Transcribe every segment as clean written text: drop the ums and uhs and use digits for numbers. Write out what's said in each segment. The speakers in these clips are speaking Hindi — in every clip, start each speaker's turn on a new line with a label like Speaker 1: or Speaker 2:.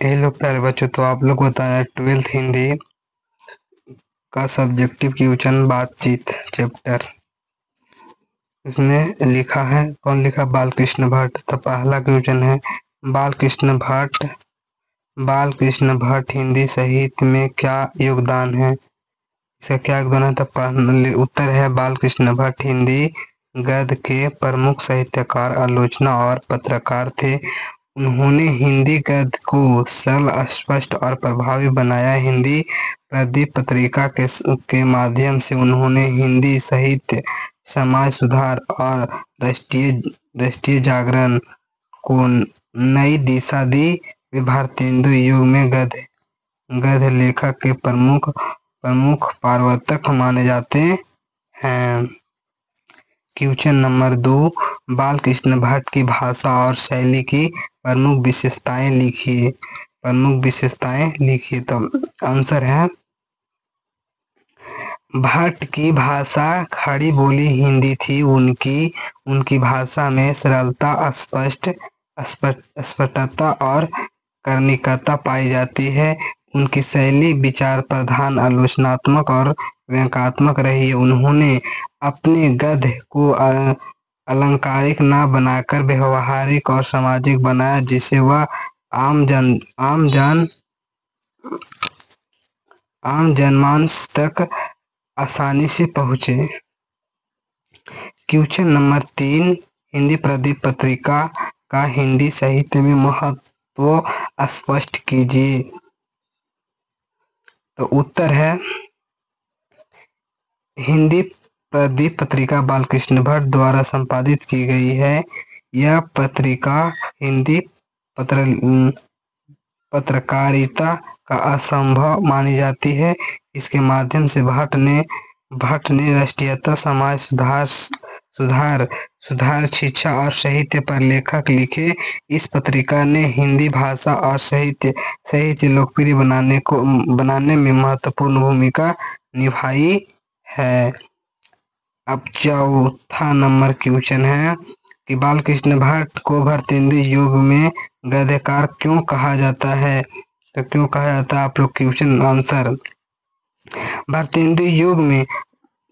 Speaker 1: हेलो प्यारे बच्चों, तो आप लोग बताया 12th हिंदी का सब्जेक्टिव क्वेश्चन बातचीत चैप्टर। इसमें लिखा है, कौन लिखा? बालकृष्ण भट्ट। तो पहला क्वेश्चन है, बालकृष्ण भट्ट बालकृष्ण भट्ट हिंदी साहित्य में क्या योगदान है? इसका क्या योगदान है? तो उत्तर है, बालकृष्ण भट्ट हिंदी गद्य के प्रमुख साहित्यकार, आलोचना और पत्रकार थे। उन्होंने हिंदी गद्य को सरल, स्पष्ट और प्रभावी बनाया। हिंदी प्रदीप पत्रिका के माध्यम से उन्होंने हिंदी साहित्य, समाज सुधार और राष्ट्रीय जागरण को नई दिशा दी। वे भारतेंदु युग में गद्य लेखक के प्रमुख प्रवर्तक माने जाते हैं। क्वेश्चन नंबर 2, बालकृष्ण भट्ट की भाषा और शैली की प्रमुख विशेषताएं लिखिए। तो आंसर है, भट्ट की भाषा खड़ी बोली हिंदी थी। उनकी भाषा में सरलता, स्पष्टता और कर्णिकता पाई जाती है। उनकी शैली विचार प्रधान, आलोचनात्मक और व्यंग्यात्मक रही है। उन्होंने अपने गद्य को अलंकारिक न बनाकर व्यवहारिक और सामाजिक बनाया, जिसे वह आम जनमानस तक आसानी से पहुँचे। क्वेश्चन नंबर 3, हिंदी प्रदीप पत्रिका का हिंदी साहित्य में महत्व स्पष्ट कीजिए। तो उत्तर है, हिंदी प्रदीप पत्रिका बालकृष्ण भट्ट द्वारा संपादित की गई है। यह पत्रिका हिंदी पत्रकारिता का असंभव मानी जाती है। इसके माध्यम से भट्ट ने राष्ट्रीयता, समाज सुधार, शिक्षा और साहित्य पर लेख लिखे। इस पत्रिका ने हिंदी भाषा और साहित्य लोकप्रिय बनाने में महत्वपूर्ण भूमिका निभाई है। अब चौथा नंबर क्वेश्चन है कि बालकृष्ण भट्ट को भारतेंदु युग में गद्यकार क्यों कहा जाता है? तो क्यों कहा जाता है, आप लोग क्वेश्चन आंसर। भारतेंदु युग में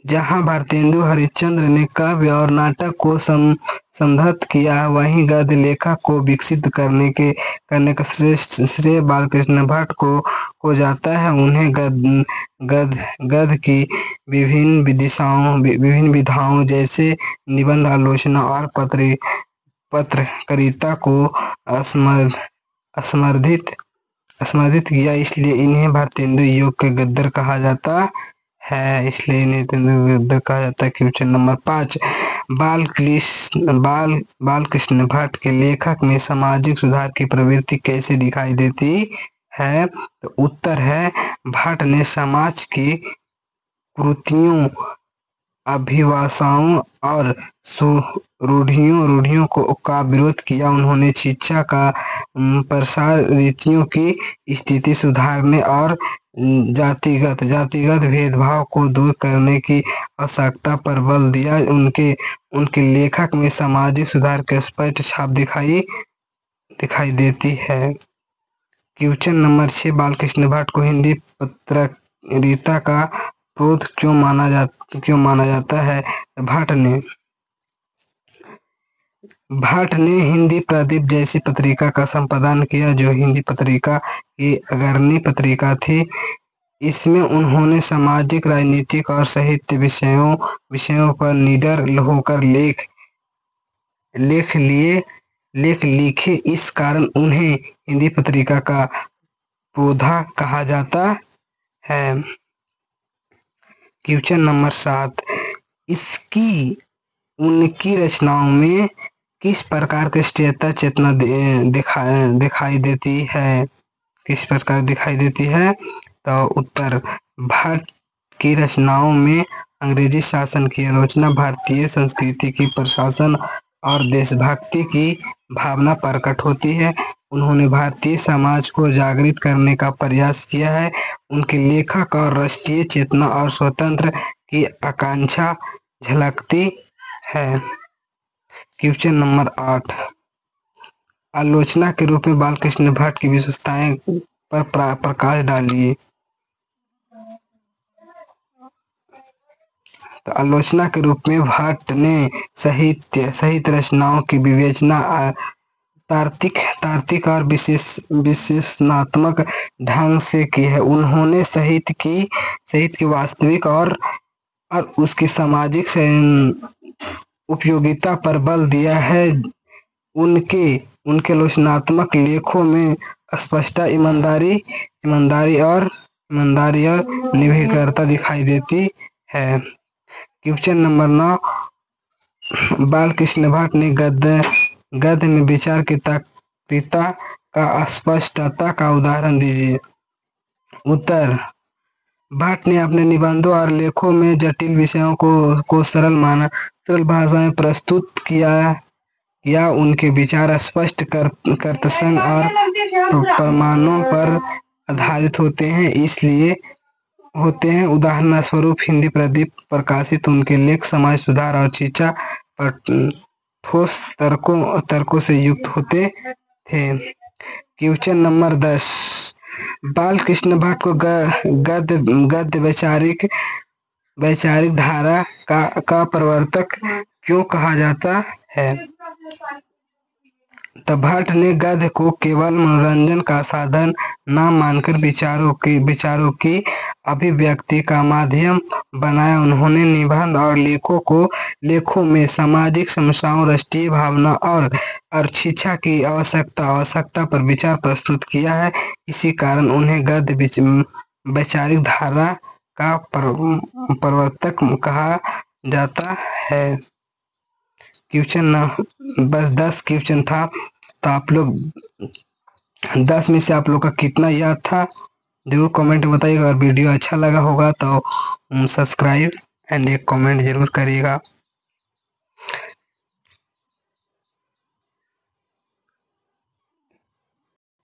Speaker 1: जहां भारतेंदु हरिश्चंद्र ने काव्य और नाटक को समृद्ध किया, वहीं गद्य लेखक को विकसित करने का श्रेष्ठ श्रेय बालकृष्ण भट्ट को जाता है। उन्हें गद्य की विभिन्न विधाओं जैसे निबंध, आलोचना और पत्रकारिता को समर्थित किया, इसलिए इन्हें भारतेंदु युग के गद्य कहा जाता है। क्वेश्चन नंबर 5, बालकृष्ण भट्ट के लेखक में सामाजिक सुधार की प्रवृत्ति कैसे दिखाई देती है? तो उत्तर है, भट्ट ने समाज की कुरीतियों, अभिलाषाओं और रूढ़ियों का विरोध किया। उन्होंने शिक्षा का प्रसार, रीतियों की स्थिति सुधारने और जातिगत भेदभाव को दूर करने की आवश्यकता पर बल दिया। उनके लेखक में सामाजिक सुधार की स्पष्ट छाप दिखाई देती है। क्वेश्चन नंबर 6, बालकृष्ण भट्ट को हिंदी पत्रकारिता का प्रोत क्यों माना जाता है? भट्ट ने हिंदी प्रदीप जैसी पत्रिका का संपादन किया, जो हिंदी पत्रिका की अग्रणी पत्रिका थी। इसमें उन्होंने सामाजिक, राजनीतिक और साहित्य विषयों पर निडर होकर लेख लिखे। इस कारण उन्हें हिंदी पत्रिका का पौधा कहा जाता है। क्वेश्चन नंबर 7, उनकी रचनाओं में किस प्रकार की राष्ट्रीयता चेतना दिखाई देती है? किस प्रकार दिखाई देती है? तो उत्तर, भट्ट की रचनाओं में अंग्रेजी शासन की आलोचना, भारतीय संस्कृति की प्रशंसा और देशभक्ति की भावना प्रकट होती है। उन्होंने भारतीय समाज को जागृत करने का प्रयास किया है। उनके लेखक और राष्ट्रीय चेतना और स्वतंत्र की आकांक्षा झलकती है। क्वेश्चन नंबर 8, आलोचना के रूप में बालकृष्ण भट्ट की विशेषताएं पर प्रकाश डालिए। तो आलोचना के रूप में भट्ट ने साहित्य रचनाओं की विवेचना तार्किक और विश्लेषणात्मक ढंग से की है। उन्होंने साहित्य की वास्तविक और उसकी सामाजिक उपयोगिता पर बल दिया है। उनके आलोचनात्मक लेखों में स्पष्टता, ईमानदारी और निर्भीकता दिखाई देती है। क्वेश्चन नंबर 9, बालकृष्ण भट्ट ने गद्य में विचार की तात्विकता का स्पष्टता का उदाहरण दीजिए। उत्तर, भट्ट ने अपने निबंधों और लेखों में जटिल विषयों को सरल भाषा में प्रस्तुत किया। उनके विचार स्पष्ट कर्तसंग और प्रमाणों पर आधारित होते हैं। उदाहरण स्वरूप हिंदी प्रदीप प्रकाशित उनके लेख समाज सुधार और शिक्षा पर ठोस तर्कों से युक्त होते थे। क्वेश्चन नंबर 10, बालकृष्ण भट्ट को गद्य वैचारिक धारा का प्रवर्तक क्यों कहा जाता है? तो भट्ट ने गद्य को केवल मनोरंजन का साधन न मानकर विचारों की अभिव्यक्ति का माध्यम बनाया। उन्होंने निबंध और लेखों में सामाजिक समस्याओं, राष्ट्रीय भावना और शिक्षा की आवश्यकता पर विचार प्रस्तुत किया है। इसी कारण उन्हें गद्य वैचारिक धारा का प्रवर्तक कहा जाता है। क्वेश्चन बस 10 क्वेश्चन था, तो आप लोग 10 में से आप लोग का कितना याद था जरूर कमेंट में बताइएगा। अगर वीडियो अच्छा लगा होगा तो सब्सक्राइब एंड एक कमेंट जरूर करिएगा।